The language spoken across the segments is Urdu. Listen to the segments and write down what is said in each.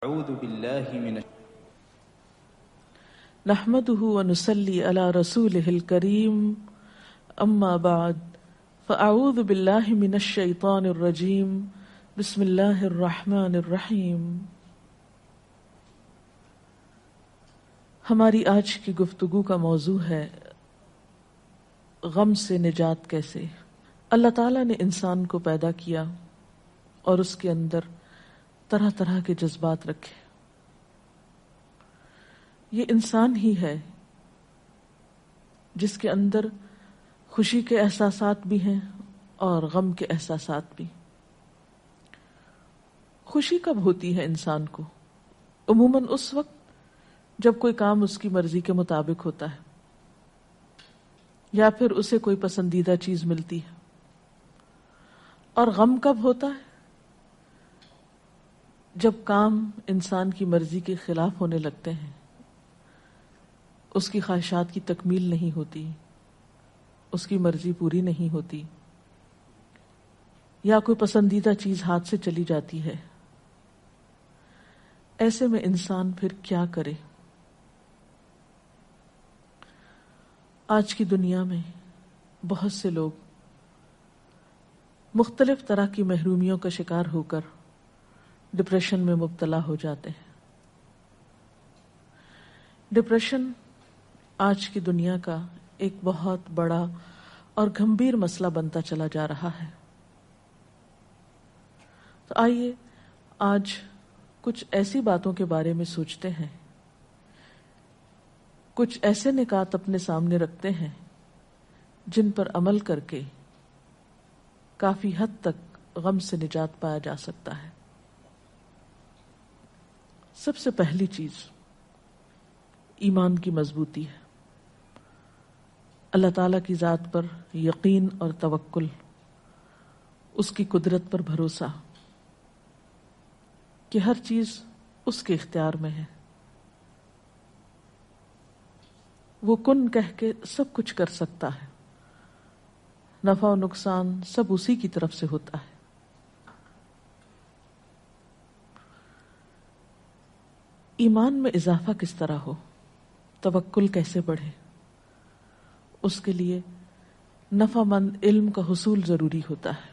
اعوذ باللہ من نحمده ونصلي على رسوله الكريم اما بعد فاعوذ باللہ من الشیطان الرجیم بسم اللہ الرحمن الرحیم۔ ہماری آج کی گفتگو کا موضوع ہے غم سے نجات کیسے۔ اللہ تعالیٰ نے انسان کو پیدا کیا اور اس کے اندر طرح طرح کے جذبات رکھے۔ یہ انسان ہی ہے جس کے اندر خوشی کے احساسات بھی ہیں اور غم کے احساسات بھی۔ خوشی کب ہوتی ہے انسان کو؟ عموماً اس وقت جب کوئی کام اس کی مرضی کے مطابق ہوتا ہے یا پھر اسے کوئی پسندیدہ چیز ملتی ہے۔ اور غم کب ہوتا ہے؟ جب کام انسان کی مرضی کے خلاف ہونے لگتے ہیں، اس کی خواہشات کی تکمیل نہیں ہوتی، اس کی مرضی پوری نہیں ہوتی، یا کوئی پسندیدہ چیز ہاتھ سے چلی جاتی ہے۔ ایسے میں انسان پھر کیا کرے؟ آج کی دنیا میں بہت سے لوگ مختلف طرح کی محرومیوں کا شکار ہو کر ڈپریشن میں مبتلا ہو جاتے ہیں۔ ڈپریشن آج کی دنیا کا ایک بہت بڑا اور گمبھیر مسئلہ بنتا چلا جا رہا ہے۔ تو آئیے آج کچھ ایسی باتوں کے بارے میں سوچتے ہیں، کچھ ایسے نکات اپنے سامنے رکھتے ہیں جن پر عمل کر کے کافی حد تک غم سے نجات پایا جا سکتا ہے۔ سب سے پہلی چیز ایمان کی مضبوطی ہے، اللہ تعالیٰ کی ذات پر یقین اور توکل، اس کی قدرت پر بھروسہ کہ ہر چیز اس کے اختیار میں ہے۔ وہ کن کہہ کے سب کچھ کر سکتا ہے، نفع و نقصان سب اسی کی طرف سے ہوتا ہے۔ ایمان میں اضافہ کس طرح ہو، توکل کیسے بڑھے، اس کے لیے نفع مند علم کا حصول ضروری ہوتا ہے۔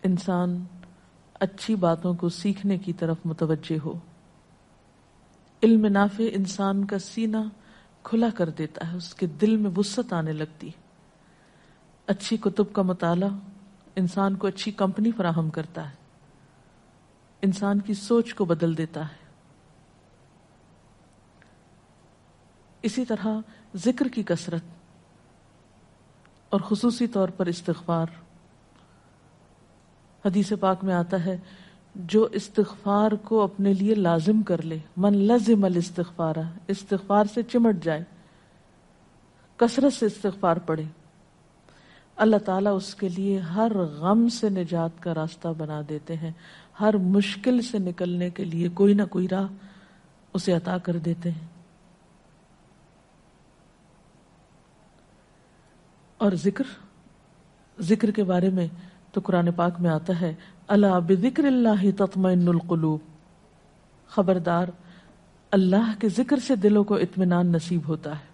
انسان اچھی باتوں کو سیکھنے کی طرف متوجہ ہو۔ علم نافع انسان کا سینہ کھلا کر دیتا ہے، اس کے دل میں وسعت آنے لگتی ہے۔ اچھی کتب کا مطالعہ انسان کو اچھی کمپنی فراہم کرتا ہے، انسان کی سوچ کو بدل دیتا ہے۔ اسی طرح ذکر کی کثرت اور خصوصی طور پر استغفار۔ حدیث پاک میں آتا ہے جو استغفار کو اپنے لیے لازم کر لے، من لزم الاستغفار، استغفار سے چمٹ جائے، کثرت سے استغفار پڑھے، اللہ تعالیٰ اس کے لیے ہر غم سے نجات کا راستہ بنا دیتے ہیں، ہر مشکل سے نکلنے کے لیے کوئی نہ کوئی راہ اسے عطا کر دیتے ہیں۔ اور ذکر کے بارے میں تو قرآن پاک میں آتا ہے الا بذکر اللہ تطمئن القلوب، خبردار اللہ کے ذکر سے دلوں کو اطمینان نصیب ہوتا ہے۔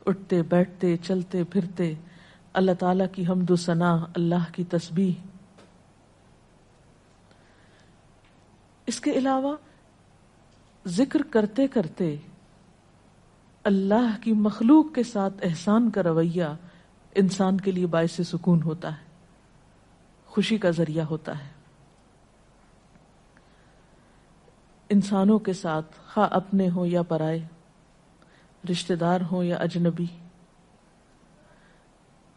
اٹھتے بیٹھتے چلتے پھرتے اللہ تعالیٰ کی حمد و ثنا، اللہ کی تسبیح۔ اس کے علاوہ ذکر کرتے کرتے اللہ کی مخلوق کے ساتھ احسان کا رویہ انسان کے لیے باعث سکون ہوتا ہے، خوشی کا ذریعہ ہوتا ہے۔ انسانوں کے ساتھ خواہ اپنے ہوں یا پرائے، رشتہ دار ہوں یا اجنبی،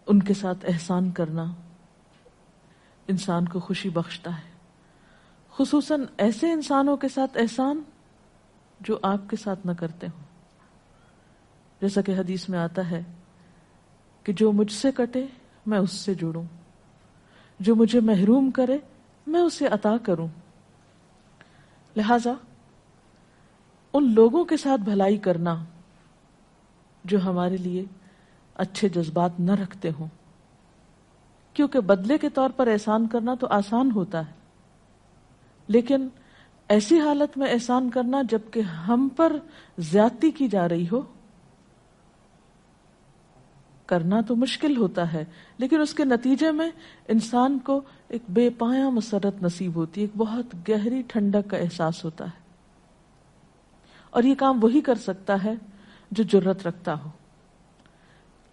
ان کے ساتھ احسان کرنا انسان کو خوشی بخشتا ہے۔ خصوصاً ایسے انسانوں کے ساتھ احسان جو آپ کے ساتھ نہ کرتے ہوں، جیسا کہ حدیث میں آتا ہے کہ جو مجھ سے کٹے میں اس سے جڑوں، جو مجھے محروم کرے میں اسے عطا کروں۔ لہذا ان لوگوں کے ساتھ بھلائی کرنا جو ہمارے لیے اچھے جذبات نہ رکھتے ہوں، کیونکہ بدلے کے طور پر احسان کرنا تو آسان ہوتا ہے، لیکن ایسی حالت میں احسان کرنا جبکہ ہم پر زیادتی کی جا رہی ہو، کرنا تو مشکل ہوتا ہے، لیکن اس کے نتیجے میں انسان کو ایک بے پایاں مسرت نصیب ہوتی ہے، ایک بہت گہری ٹھنڈک کا احساس ہوتا ہے. اور یہ کام وہی کر سکتا ہے جو جرت رکھتا ہو.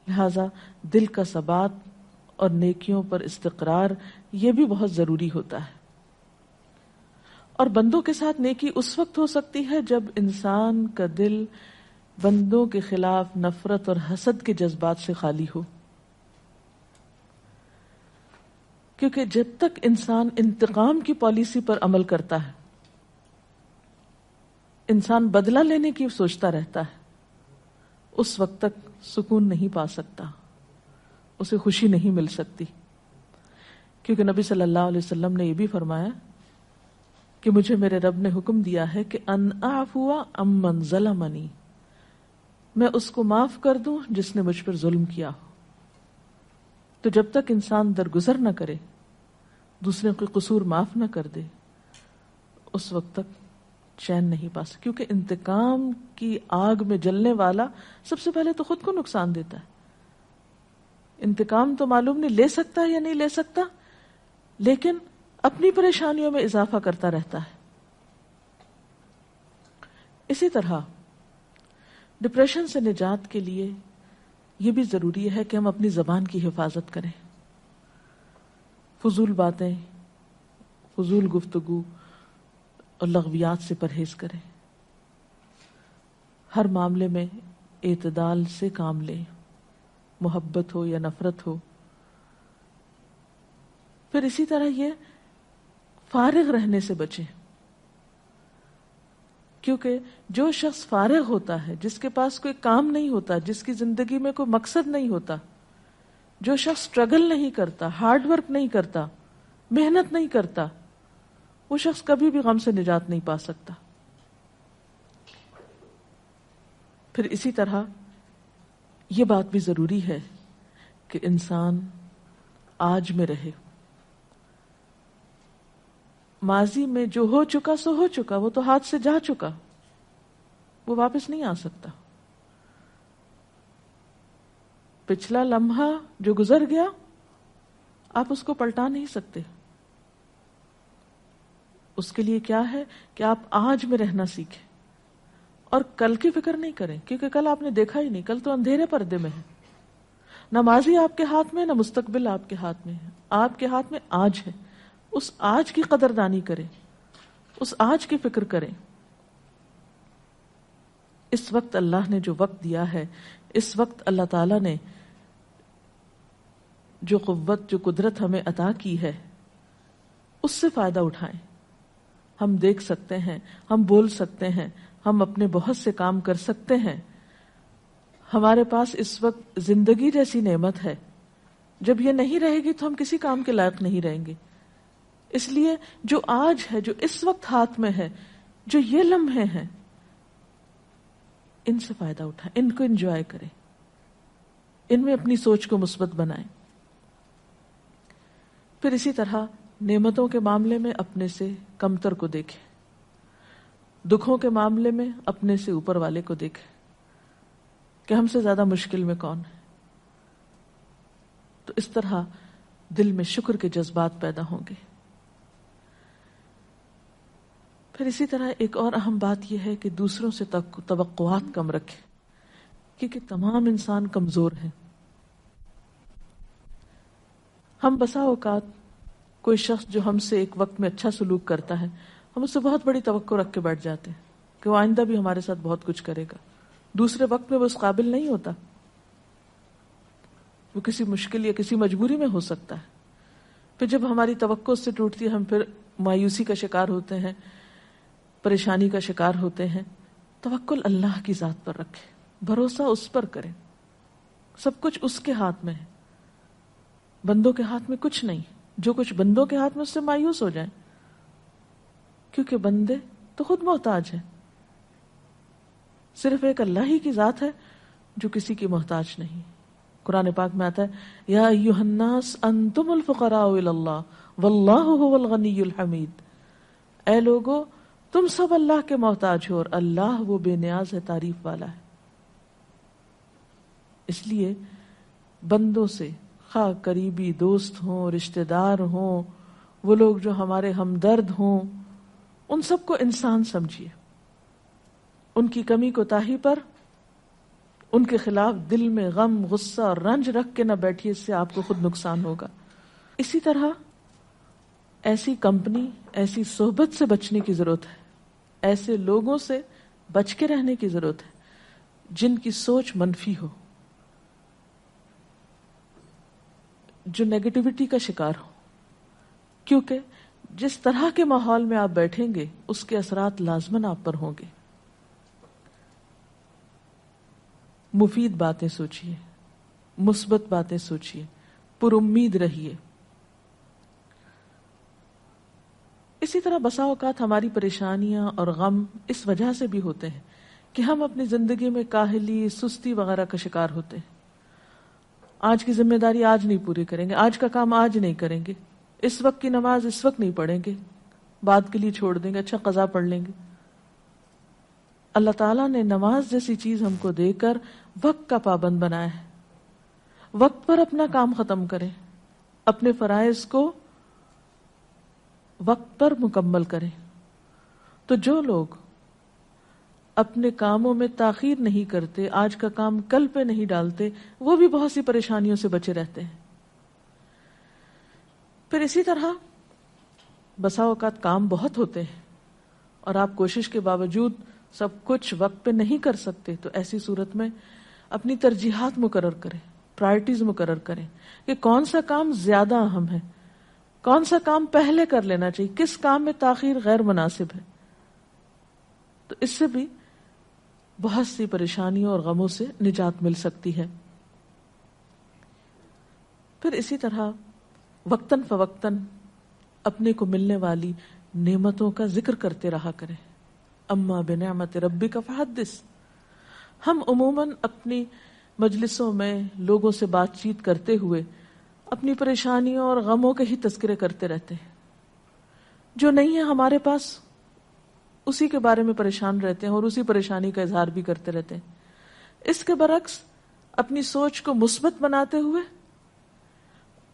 لہذا دل کا ثبات اور نیکیوں پر استقرار یہ بھی بہت ضروری ہوتا ہے. اور بندوں کے ساتھ نیکی اس وقت ہو سکتی ہے جب انسان کا دل بندوں کے خلاف نفرت اور حسد کے جذبات سے خالی ہو. کیونکہ جب تک انسان انتقام کی پالیسی پر عمل کرتا ہے، انسان بدلہ لینے کی سوچتا رہتا ہے، اس وقت تک سکون نہیں پا سکتا، اسے خوشی نہیں مل سکتی. کیونکہ نبی صلی اللہ علیہ وسلم نے یہ بھی فرمایا کہ مجھے میرے رب نے حکم دیا ہے کہ ان اعفو عمن ظلمنی، میں اس کو معاف کر دوں جس نے مجھ پر ظلم کیا ہو. تو جب تک انسان درگزر نہ کرے، دوسرے کے قصور معاف نہ کر دے، اس وقت تک چین نہیں پا سکتا. کیونکہ انتقام کی آگ میں جلنے والا سب سے پہلے تو خود کو نقصان دیتا ہے. انتقام تو معلوم نہیں لے سکتا یا نہیں لے سکتا، لیکن اپنی پریشانیوں میں اضافہ کرتا رہتا ہے. اسی طرح ڈپریشن سے نجات کے لیے یہ بھی ضروری ہے کہ ہم اپنی زبان کی حفاظت کریں. فضول باتیں، فضول گفتگو اور لغویات سے پرہیز کریں. ہر معاملے میں اعتدال سے کام لیں، محبت ہو یا نفرت ہو. پھر اسی طرح یہ فارغ رہنے سے بچیں، کیونکہ جو شخص فارغ ہوتا ہے، جس کے پاس کوئی کام نہیں ہوتا، جس کی زندگی میں کوئی مقصد نہیں ہوتا، جو شخص سٹرگل نہیں کرتا، ہارڈ ورک نہیں کرتا، محنت نہیں کرتا، وہ شخص کبھی بھی غم سے نجات نہیں پا سکتا. پھر اسی طرح یہ بات بھی ضروری ہے کہ انسان آج میں رہے. ماضی میں جو ہو چکا سو ہو چکا، وہ تو ہاتھ سے جا چکا، وہ واپس نہیں آ سکتا. پچھلا لمحہ جو گزر گیا آپ اس کو پلٹا نہیں سکتے. اس کے لیے کیا ہے کہ آپ آج میں رہنا سیکھیں اور کل کی فکر نہیں کریں، کیونکہ کل آپ نے دیکھا ہی نہیں، کل تو اندھیرے پردے میں ہے. نہ ماضی آپ کے ہاتھ میں، نہ مستقبل آپ کے ہاتھ میں ہے. آپ کے ہاتھ میں آج ہے. اس آج کی قدردانی کریں، اس آج کی فکر کریں. اس وقت اللہ نے جو وقت دیا ہے، اس وقت اللہ تعالی نے جو قوت، جو قدرت ہمیں عطا کی ہے، اس سے فائدہ اٹھائیں. ہم دیکھ سکتے ہیں، ہم بول سکتے ہیں، ہم اپنے بہت سے کام کر سکتے ہیں. ہمارے پاس اس وقت زندگی جیسی نعمت ہے. جب یہ نہیں رہے گی تو ہم کسی کام کے لائق نہیں رہیں گے. اس لیے جو آج ہے، جو اس وقت ہاتھ میں ہے، جو یہ لمحے ہیں، ان سے فائدہ اٹھائیں، ان کو انجوائے کریں، ان میں اپنی سوچ کو مثبت بنائیں. پھر اسی طرح نعمتوں کے معاملے میں اپنے سے کمتر کو دیکھیں، دکھوں کے معاملے میں اپنے سے اوپر والے کو دیکھیں کہ ہم سے زیادہ مشکل میں کون ہے. تو اس طرح دل میں شکر کے جذبات پیدا ہوں گے. پھر اسی طرح ایک اور اہم بات یہ ہے کہ دوسروں سے توقعات کم رکھیں، کیونکہ تمام انسان کمزور ہیں. ہم بسا اوقات کوئی شخص جو ہم سے ایک وقت میں اچھا سلوک کرتا ہے، ہم اس سے بہت بڑی توقع رکھ کے بیٹھ جاتے ہیں کہ وہ آئندہ بھی ہمارے ساتھ بہت کچھ کرے گا. دوسرے وقت میں وہ اس قابل نہیں ہوتا، وہ کسی مشکل یا کسی مجبوری میں ہو سکتا ہے. پھر جب ہماری توقع اس سے ٹوٹتی ہے، ہم پھر مایوسی کا شکار ہوتے ہیں، پریشانی کا شکار ہوتے ہیں. توکل اللہ کی ذات پر رکھیں، بھروسہ اس پر کریں. سب کچھ اس کے ہاتھ میں ہے، بندوں کے ہاتھ میں کچھ نہیں. جو کچھ بندوں کے ہاتھ میں، اس سے مایوس ہو جائیں، کیونکہ بندے تو خود محتاج ہیں. صرف ایک اللہ ہی کی ذات ہے جو کسی کی محتاج نہیں. قرآن پاک میں آتا ہے یا ایھا الناس انتم الفقراء الی اللہ واللہ هو الغنی الحمید. اے لوگو تم سب اللہ کے محتاج ہو اور اللہ وہ بے نیاز ہے، تعریف والا ہے۔ اس لیے بندوں سے، خواہ قریبی دوست ہوں، رشتہ دار ہوں، وہ لوگ جو ہمارے ہمدرد ہوں، ان سب کو انسان سمجھیے، ان کی کمی کوتاہی پر ان کے خلاف دل میں غم، غصہ اور رنج رکھ کے نہ بیٹھیے، اس سے آپ کو خود نقصان ہوگا۔ اسی طرح ایسی کمپنی، ایسی صحبت سے بچنے کی ضرورت ہے، ایسے لوگوں سے بچ کے رہنے کی ضرورت ہے جن کی سوچ منفی ہو، جو نیگیٹیوٹی کا شکار ہو، کیونکہ جس طرح کے ماحول میں آپ بیٹھیں گے اس کے اثرات لازماً آپ پر ہوں گے۔ مفید باتیں سوچیے، مثبت باتیں سوچیے، پر امید رہیے۔ اسی طرح بسا اوقات ہماری پریشانیاں اور غم اس وجہ سے بھی ہوتے ہیں کہ ہم اپنی زندگی میں کاہلی، سستی وغیرہ کا شکار ہوتے ہیں۔ آج کی ذمہ داری آج نہیں پوری کریں گے، آج کا کام آج نہیں کریں گے، اس وقت کی نماز اس وقت نہیں پڑھیں گے، بعد کے لیے چھوڑ دیں گے، اچھا قضا پڑھ لیں گے۔ اللہ تعالیٰ نے نماز جیسی چیز ہم کو دے کر وقت کا پابند بنایا ہے۔ وقت پر اپنا کام ختم کریں، اپنے فرائض کو وقت پر مکمل کریں۔ تو جو لوگ اپنے کاموں میں تاخیر نہیں کرتے، آج کا کام کل پہ نہیں ڈالتے، وہ بھی بہت سی پریشانیوں سے بچے رہتے ہیں۔ پھر اسی طرح بسا اوقات کام بہت ہوتے ہیں اور آپ کوشش کے باوجود سب کچھ وقت پہ نہیں کر سکتے، تو ایسی صورت میں اپنی ترجیحات مقرر کریں، پرائرٹیز مقرر کریں کہ کون سا کام زیادہ اہم ہے، کون سا کام پہلے کر لینا چاہیے، کس کام میں تاخیر غیر مناسب ہے۔ تو اس سے بھی بہت سی پریشانیوں اور غموں سے نجات مل سکتی ہے۔ پھر اسی طرح وقتاً فوقتاً اپنے کو ملنے والی نعمتوں کا ذکر کرتے رہا کریں۔ اما بنعمت ربک فحدث۔ ہم عموماً اپنی مجلسوں میں لوگوں سے بات چیت کرتے ہوئے اپنی پریشانیوں اور غموں کے ہی تذکرے کرتے رہتے ہیں، جو نہیں ہے ہمارے پاس اسی کے بارے میں پریشان رہتے ہیں اور اسی پریشانی کا اظہار بھی کرتے رہتے ہیں۔ اس کے برعکس اپنی سوچ کو مثبت بناتے ہوئے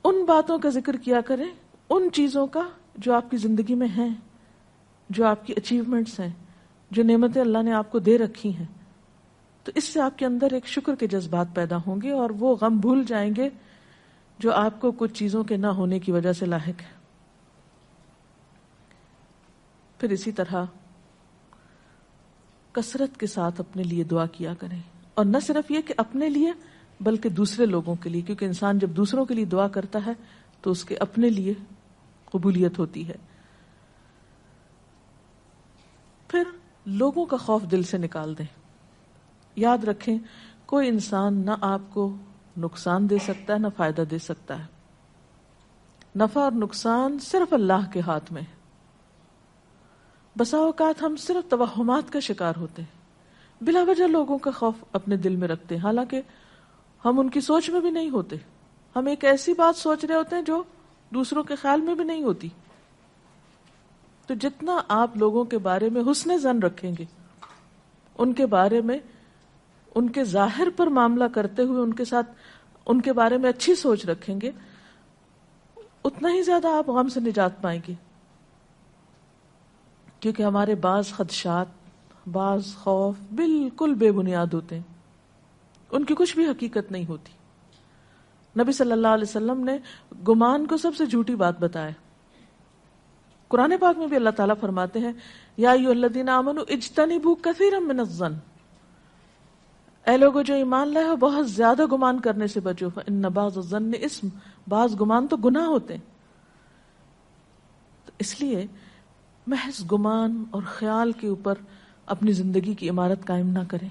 ان باتوں کا ذکر کیا کریں، ان چیزوں کا جو آپ کی زندگی میں ہیں، جو آپ کی اچیومنٹس ہیں، جو نعمتیں اللہ نے آپ کو دے رکھی ہیں۔ تو اس سے آپ کے اندر ایک شکر کے جذبات پیدا ہوں گے اور وہ غم بھول جائیں گے جو آپ کو کچھ چیزوں کے نہ ہونے کی وجہ سے لاحق ہے۔ پھر اسی طرح کثرت کے ساتھ اپنے لیے دعا کیا کریں، اور نہ صرف یہ کہ اپنے لیے بلکہ دوسرے لوگوں کے لیے، کیونکہ انسان جب دوسروں کے لیے دعا کرتا ہے تو اس کے اپنے لیے قبولیت ہوتی ہے۔ پھر لوگوں کا خوف دل سے نکال دیں۔ یاد رکھیں کوئی انسان نہ آپ کو نقصان دے سکتا ہے نہ فائدہ دے سکتا ہے۔ نفع اور نقصان صرف اللہ کے ہاتھ میں ہے۔ بسا اوقات ہم صرف توہمات کا شکار ہوتے ہیں، بلا وجہ لوگوں کا خوف اپنے دل میں رکھتے ہیں، حالانکہ ہم ان کی سوچ میں بھی نہیں ہوتے۔ ہم ایک ایسی بات سوچ رہے ہوتے ہیں جو دوسروں کے خیال میں بھی نہیں ہوتی۔ تو جتنا آپ لوگوں کے بارے میں حسن ظن رکھیں گے، ان کے بارے میں، ان کے ظاہر پر معاملہ کرتے ہوئے ان کے ساتھ ان کے بارے میں اچھی سوچ رکھیں گے، اتنا ہی زیادہ آپ غم سے نجات پائیں گے۔ کیونکہ ہمارے بعض خدشات، بعض خوف بالکل بے بنیاد ہوتے ہیں، ان کی کچھ بھی حقیقت نہیں ہوتی۔ نبی صلی اللہ علیہ وسلم نے گمان کو سب سے جھوٹی بات بتایا۔ قرآن پاک میں بھی اللہ تعالیٰ فرماتے ہیں یا ایھا الذین آمنوا اجتنبوا کثیرا من الظن، اے لوگو جو ایمان لائے ہو بہت زیادہ گمان کرنے سے بچو، فإن بعض الظن اسم، بعض گمان تو گناہ ہوتے ہیں۔ تو اس لیے محض گمان اور خیال کے اوپر اپنی زندگی کی عمارت قائم نہ کریں۔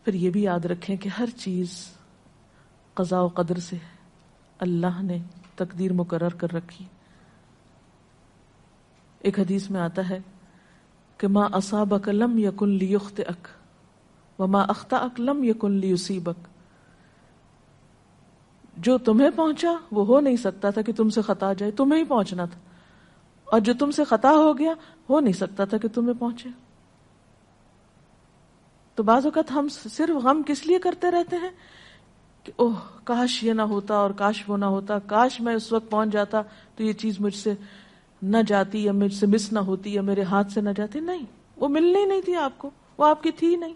پھر یہ بھی یاد رکھیں کہ ہر چیز قضاء و قدر سے اللہ نے تقدیر مقرر کر رکھی۔ ایک حدیث میں آتا ہے کہ ما اصابک لم یکن لیخطئک وما اخطأک لم یکن لیصیبک، جو تمہیں پہنچا وہ ہو نہیں سکتا تھا کہ تم سے خطا جائے، تمہیں ہی پہنچنا تھا، اور جو تم سے خطا ہو گیا ہو نہیں سکتا تھا کہ تمہیں پہنچے. تو بعض اوقات ہم صرف غم کس لیے کرتے رہتے ہیں کہ اوہ کاش یہ نہ ہوتا اور کاش وہ نہ ہوتا، کاش میں اس وقت پہنچ جاتا تو یہ چیز مجھ سے نہ جاتی یا مجھ سے مس نہ ہوتی یا میرے ہاتھ سے نہ جاتی. نہیں، وہ ملنی نہیں تھی آپ کو، وہ آپ کی تھی نہیں.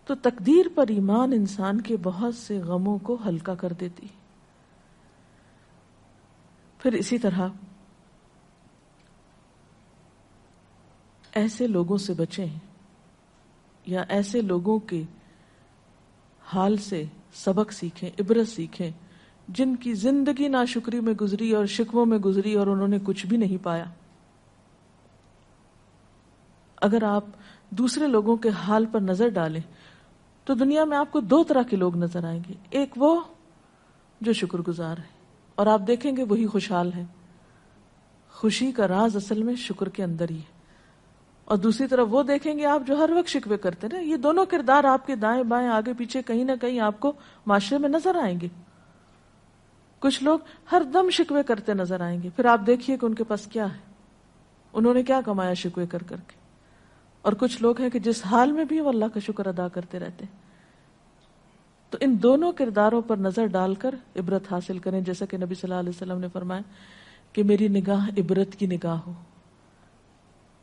تو تقدیر پر ایمان انسان کے بہت سے غموں کو ہلکا کر دیتی. پھر اسی طرح ایسے لوگوں سے بچیں یا ایسے لوگوں کے حال سے سبق سیکھیں، عبرت سیکھیں جن کی زندگی ناشکری میں گزری اور شکووں میں گزری اور انہوں نے کچھ بھی نہیں پایا. اگر آپ دوسرے لوگوں کے حال پر نظر ڈالیں تو دنیا میں آپ کو دو طرح کے لوگ نظر آئیں گے. ایک وہ جو شکر گزار ہے اور آپ دیکھیں گے وہی خوشحال ہے. خوشی کا راز اصل میں شکر کے اندر ہی ہے. اور دوسری طرف وہ دیکھیں گے آپ جو ہر وقت شکوے کرتے ہیں. یہ دونوں کردار آپ کے دائیں بائیں آگے پیچھے کہیں نہ کہیں آپ کو معاشرے میں نظر آئیں گے. کچھ لوگ ہر دم شکوے کرتے نظر آئیں گے، پھر آپ دیکھیے کہ ان کے پاس کیا ہے، انہوں نے کیا کمایا شکوے کر کر کے. اور کچھ لوگ ہیں کہ جس حال میں بھی وہ اللہ کا شکر ادا کرتے رہتے ہیں. تو ان دونوں کرداروں پر نظر ڈال کر عبرت حاصل کریں، جیسا کہ نبی صلی اللہ علیہ وسلم نے فرمایا کہ میری نگاہ عبرت کی نگاہ ہو،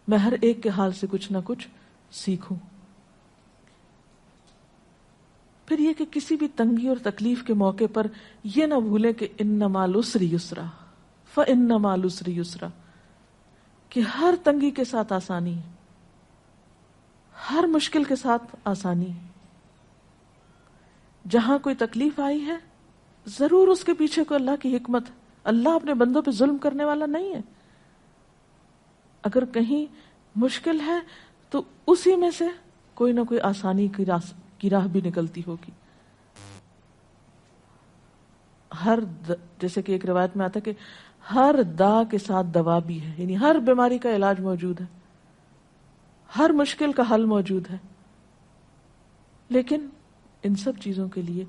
میں ہر ایک کے حال سے کچھ نہ کچھ سیکھوں. پھر یہ کہ کسی بھی تنگی اور تکلیف کے موقع پر یہ نہ بھولیں کہ ان مع العسر یسرا فان مع العسر یسرا، کہ ہر تنگی کے ساتھ آسانی ہے، ہر مشکل کے ساتھ آسانی ہے. جہاں کوئی تکلیف آئی ہے ضرور اس کے پیچھے کوئی اللہ کی حکمت. اللہ اپنے بندوں پہ ظلم کرنے والا نہیں ہے. اگر کہیں مشکل ہے تو اسی میں سے کوئی نہ کوئی آسانی کی راہ بھی نکلتی ہوگی. جیسے کہ ایک روایت میں آتا ہے کہ ہر دا کے ساتھ دوا بھی ہے، یعنی ہر بیماری کا علاج موجود ہے، ہر مشکل کا حل موجود ہے. لیکن ان سب چیزوں کے لیے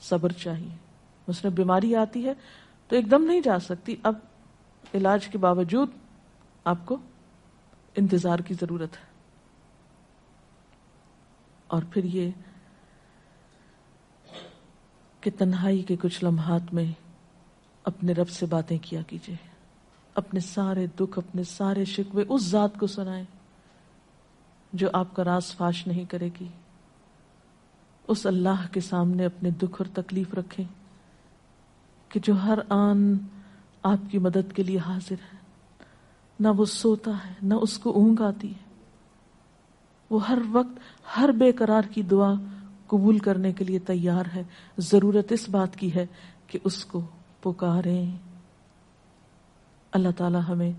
صبر چاہیے. مثلا بیماری آتی ہے تو ایک دم نہیں جا سکتی، اب علاج کے باوجود آپ کو انتظار کی ضرورت ہے. اور پھر یہ کہ تنہائی کے کچھ لمحات میں اپنے رب سے باتیں کیا کیجیے، اپنے سارے دکھ، اپنے سارے شکوے اس ذات کو سنائیں جو آپ کا راز فاش نہیں کرے گی. اس اللہ کے سامنے اپنے دکھ اور تکلیف رکھیں کہ جو ہر آن آپ کی مدد کے لیے حاضر ہے. نہ وہ سوتا ہے، نہ اس کو اونگ آتی ہے. وہ ہر وقت ہر بے قرار کی دعا قبول کرنے کے لیے تیار ہے. ضرورت اس بات کی ہے کہ اس کو پکاریں. اللہ تعالی ہمیں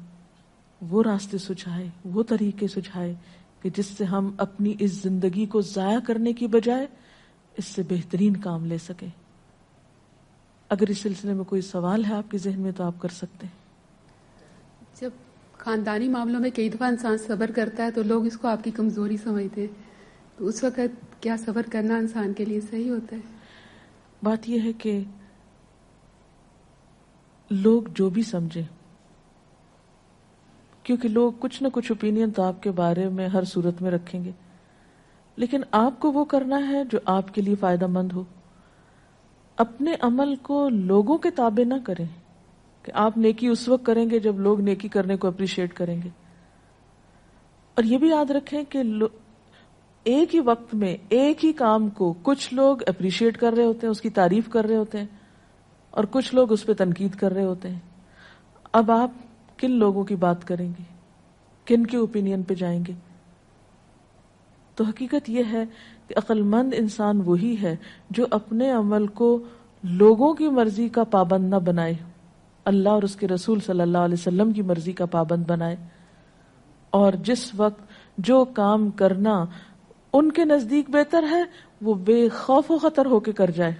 وہ راستے سجھائے، وہ طریقے سجھائے کہ جس سے ہم اپنی اس زندگی کو ضائع کرنے کی بجائے اس سے بہترین کام لے سکیں. اگر اس سلسلے میں کوئی سوال ہے آپ کے ذہن میں تو آپ کر سکتے ہیں. جب خاندانی معاملوں میں کئی دفعہ انسان صبر کرتا ہے تو لوگ اس کو آپ کی کمزوری سمجھتے ہیں، تو اس وقت کیا صبر کرنا انسان کے لیے صحیح ہوتا ہے؟ بات یہ ہے کہ لوگ جو بھی سمجھیں، کیونکہ لوگ کچھ نہ کچھ اوپینین تو آپ کے بارے میں ہر صورت میں رکھیں گے، لیکن آپ کو وہ کرنا ہے جو آپ کے لیے فائدہ مند ہو. اپنے عمل کو لوگوں کے تابع نہ کریں کہ آپ نیکی اس وقت کریں گے جب لوگ نیکی کرنے کو اپریشیٹ کریں گے. اور یہ بھی یاد رکھیں کہ ایک ہی وقت میں ایک ہی کام کو کچھ لوگ اپریشیٹ کر رہے ہوتے ہیں، اس کی تعریف کر رہے ہوتے ہیں، اور کچھ لوگ اس پہ تنقید کر رہے ہوتے ہیں. اب آپ کن لوگوں کی بات کریں گے، کن کے اوپینین پہ جائیں گے؟ تو حقیقت یہ ہے کہ عقل مند انسان وہی ہے جو اپنے عمل کو لوگوں کی مرضی کا پابند نہ بنائے، اللہ اور اس کے رسول صلی اللہ علیہ وسلم کی مرضی کا پابند بنائے. اور جس وقت جو کام کرنا ان کے نزدیک بہتر ہے وہ بے خوف و خطر ہو کے کر جائے.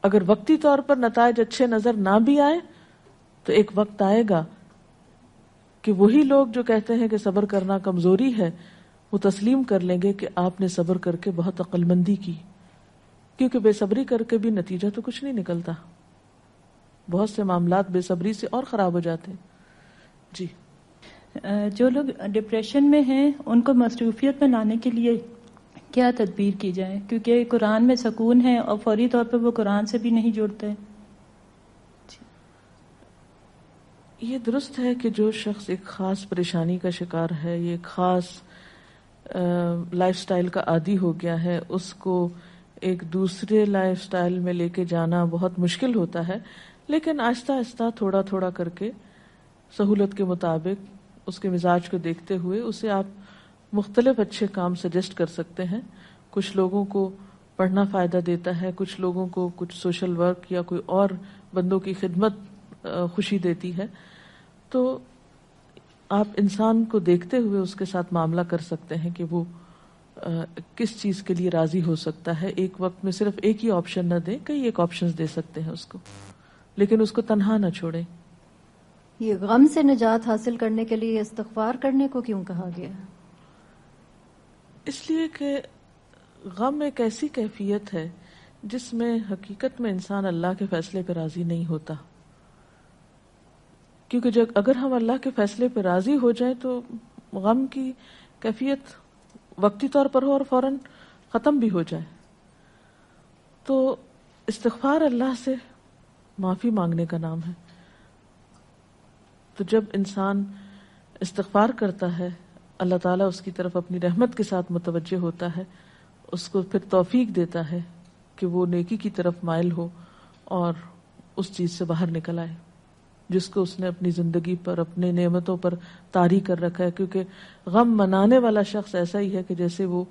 اگر وقتی طور پر نتائج اچھے نظر نہ بھی آئے تو ایک وقت آئے گا کہ وہی لوگ جو کہتے ہیں کہ صبر کرنا کمزوری ہے وہ تسلیم کر لیں گے کہ آپ نے صبر کر کے بہت عقل مندی کی، کیونکہ بے صبری کر کے بھی نتیجہ تو کچھ نہیں نکلتا. بہت سے معاملات بے صبری سے اور خراب ہو جاتے ہیں. جی. جو لوگ ڈپریشن میں ہیں ان کو مصروفیت میں لانے کے لیے کیا تدبیر کی جائے؟ کیونکہ قرآن میں سکون ہے اور فوری طور پہ وہ قرآن سے بھی نہیں جڑتے. یہ درست ہے کہ جو شخص ایک خاص پریشانی کا شکار ہے، یہ ایک خاص لائف سٹائل کا عادی ہو گیا ہے، اس کو ایک دوسرے لائف سٹائل میں لے کے جانا بہت مشکل ہوتا ہے. لیکن آہستہ آہستہ تھوڑا تھوڑا کر کے سہولت کے مطابق اس کے مزاج کو دیکھتے ہوئے اسے آپ مختلف اچھے کام سجیسٹ کر سکتے ہیں. کچھ لوگوں کو پڑھنا فائدہ دیتا ہے، کچھ لوگوں کو کچھ سوشل ورک یا کوئی اور بندوں کی خدمت خوشی دیتی ہے. تو آپ انسان کو دیکھتے ہوئے اس کے ساتھ معاملہ کر سکتے ہیں کہ وہ کس چیز کے لیے راضی ہو سکتا ہے. ایک وقت میں صرف ایک ہی آپشن نہ دیں، کئی ایک آپشنز دے سکتے ہیں اس کو، لیکن اس کو تنہا نہ چھوڑیں. یہ غم سے نجات حاصل کرنے کے لیے استغفار کرنے کو کیوں کہا گیا؟ اس لیے کہ غم ایک ایسی کیفیت ہے جس میں حقیقت میں انسان اللہ کے فیصلے پہ راضی نہیں ہوتا. کیونکہ اگر ہم اللہ کے فیصلے پہ راضی ہو جائیں تو غم کی کیفیت وقتی طور پر ہو اور فوراً ختم بھی ہو جائے. تو استغفار اللہ سے معافی مانگنے کا نام ہے. تو جب انسان استغفار کرتا ہے، اللہ تعالیٰ اس کی طرف اپنی رحمت کے ساتھ متوجہ ہوتا ہے، اس کو پھر توفیق دیتا ہے کہ وہ نیکی کی طرف مائل ہو اور اس چیز سے باہر نکل آئے جس کو اس نے اپنی زندگی پر، اپنے نعمتوں پر طاری کر رکھا ہے. کیونکہ غم منانے والا شخص ایسا ہی ہے کہ جیسے وہ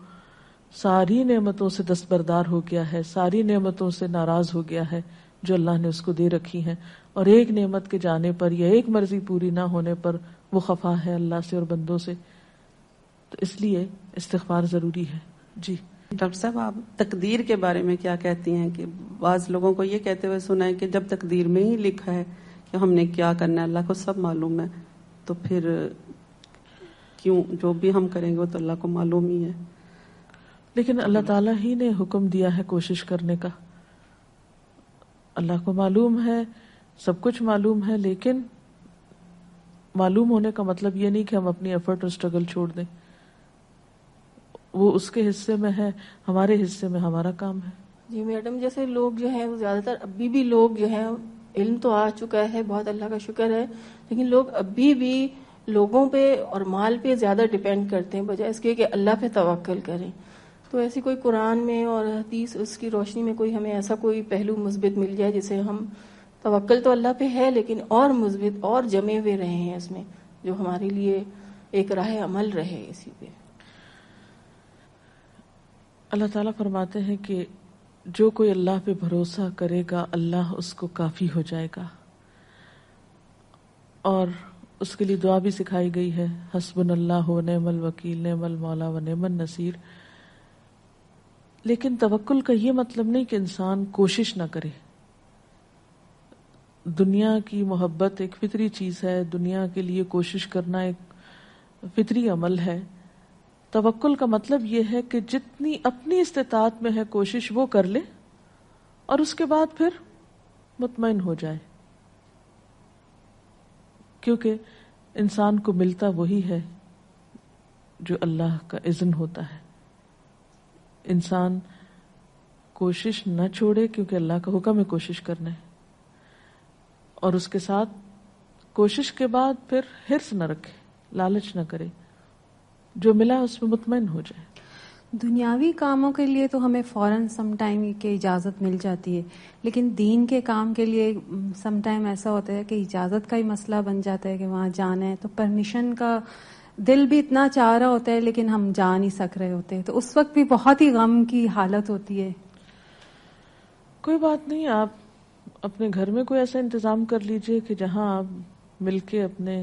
ساری نعمتوں سے دستبردار ہو گیا ہے، ساری نعمتوں سے ناراض ہو گیا ہے جو اللہ نے اس کو دے رکھی ہیں، اور ایک نعمت کے جانے پر یا ایک مرضی پوری نہ ہونے پر وہ خفا ہے اللہ سے اور بندوں سے. تو اس لیے استغفار ضروری ہے. جی ڈاکٹر صاحب، آپ تقدیر کے بارے میں کیا کہتی ہیں؟ کہ بعض لوگوں کو یہ کہتے ہوئے سنا ہے کہ جب تقدیر میں ہی لکھا ہے کہ ہم نے کیا کرنا ہے، اللہ کو سب معلوم ہے، تو پھر کیوں جو بھی ہم کریں گے وہ تو اللہ کو معلوم ہی ہے. لیکن اللہ تعالیٰ ہی نے حکم دیا ہے کوشش کرنے کا. اللہ کو معلوم ہے، سب کچھ معلوم ہے، لیکن معلوم ہونے کا مطلب یہ نہیں کہ ہم اپنی ایفرٹ اور اسٹرگل چھوڑ دیں. وہ اس کے حصے میں ہے، ہمارے حصے میں ہمارا کام ہے. جی میڈم، جیسے لوگ جو ہیں وہ زیادہ تر ابھی بھی لوگ جو ہیں، علم تو آ چکا ہے، بہت اللہ کا شکر ہے، لیکن لوگ ابھی بھی لوگوں پہ اور مال پہ زیادہ ڈیپینڈ کرتے ہیں بجائے اس کے کہ اللہ پہ توکل کریں. تو ایسی کوئی قرآن میں اور حدیث اس کی روشنی میں کوئی ہمیں ایسا کوئی پہلو مثبت مل جائے جسے ہم توکل تو اللہ پہ ہے لیکن اور مثبت اور جمے ہوئے رہے ہیں اس میں، جو ہمارے لیے ایک راہ عمل رہے اسی پہ. اللہ تعالیٰ فرماتے ہیں کہ جو کوئی اللہ پہ بھروسہ کرے گا اللہ اس کو کافی ہو جائے گا، اور اس کے لیے دعا بھی سکھائی گئی ہے، حسبنا اللہ و نعم الوکیل نعم المولا و نعم النصیر. لیکن توکل کا یہ مطلب نہیں کہ انسان کوشش نہ کرے. دنیا کی محبت ایک فطری چیز ہے، دنیا کے لیے کوشش کرنا ایک فطری عمل ہے. توکل کا مطلب یہ ہے کہ جتنی اپنی استطاعت میں ہے کوشش وہ کر لے اور اس کے بعد پھر مطمئن ہو جائے. کیونکہ انسان کو ملتا وہی ہے جو اللہ کا اذن ہوتا ہے. انسان کوشش نہ چھوڑے کیونکہ اللہ کا حکم ہے کوشش کرنا ہے، اور اس کے ساتھ کوشش کے بعد پھر حرص نہ رکھے، لالچ نہ کرے، جو ملا اس میں مطمئن ہو جائے. دنیاوی کاموں کے لیے تو ہمیں فوراً سم ٹائم کی اجازت مل جاتی ہے، لیکن دین کے کام کے لیے سم ٹائم ایسا ہوتا ہے کہ اجازت کا ہی مسئلہ بن جاتا ہے کہ وہاں جانا ہے، تو پرمیشن کا دل بھی اتنا چاہ رہا ہوتا ہے لیکن ہم جا نہیں سک رہے ہوتے، تو اس وقت بھی بہت ہی غم کی حالت ہوتی ہے. کوئی بات نہیں، آپ اپنے گھر میں کوئی ایسا انتظام کر لیجئے کہ جہاں آپ مل کے اپنے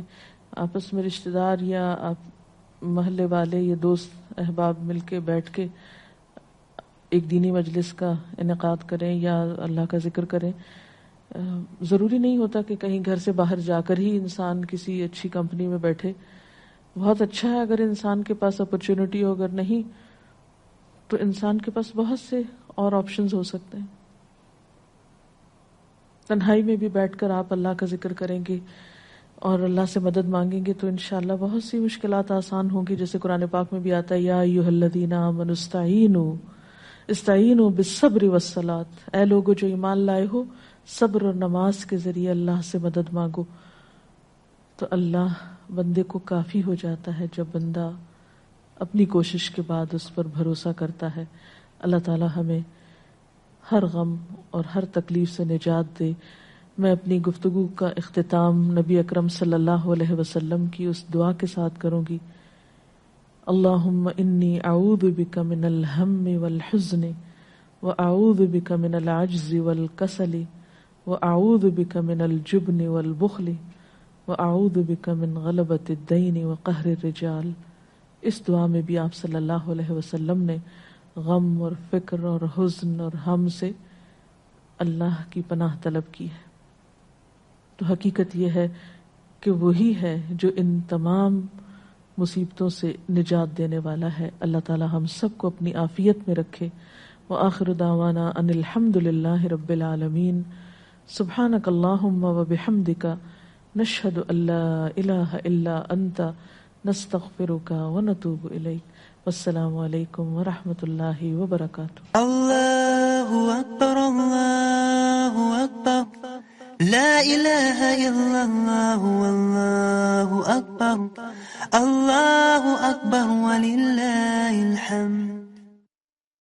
آپس میں رشتہ دار یا آپ محلے والے یا دوست احباب مل کے بیٹھ کے ایک دینی مجلس کا انعقاد کریں یا اللہ کا ذکر کریں. ضروری نہیں ہوتا کہ کہیں گھر سے باہر جا کر ہی انسان کسی اچھی کمپنی میں بیٹھے. بہت اچھا ہے اگر انسان کے پاس اپرچونٹی ہو، اگر نہیں تو انسان کے پاس بہت سے اور آپشنز ہو سکتے ہیں. تنہائی میں بھی بیٹھ کر آپ اللہ کا ذکر کریں گے اور اللہ سے مدد مانگیں گے تو انشاءاللہ بہت سی مشکلات آسان ہوں گی. جیسے قرآن پاک میں بھی آتا ہے یا ایھا الذین آمنوا استعینوا بالصبر والصلاۃ، اے لوگو جو ایمان لائے ہو صبر اور نماز کے ذریعے اللہ سے مدد مانگو. تو اللہ بندے کو کافی ہو جاتا ہے جب بندہ اپنی کوشش کے بعد اس پر بھروسہ کرتا ہے. اللہ تعالی ہمیں ہر غم اور ہر تکلیف سے نجات دے. میں اپنی گفتگو کا اختتام نبی اکرم صلی اللہ علیہ وسلم کی اس دعا کے ساتھ کروں گی. اللہم انی اعوذ بک من الہم والحزن واعوذ بک من العجز والکسل واعوذ بک من الجبن والبخل واعوذ بک من غلبۃ الدین وقہر الرجال. اس دعا میں بھی آپ صلی اللہ علیہ وسلم نے غم اور فکر اور حزن اور ہم سے اللہ کی پناہ طلب کی ہے. تو حقیقت یہ ہے کہ وہی ہے جو ان تمام مصیبتوں سے نجات دینے والا ہے. اللہ تعالی ہم سب کو اپنی عافیت میں رکھے. وآخر دعوانا ان الحمد للہ رب العالمین. سبحانک اللہم وبحمدک نشہد ان لا الہ الا انت نستغفرک ونتوب الیک. والسلام علیکم ورحمۃ اللہ وبرکاتہ. اللہ اکبر اللہ اکبر لا الہ الا اللہ واللہ اکبر اللہ اکبر وللہ الحمد.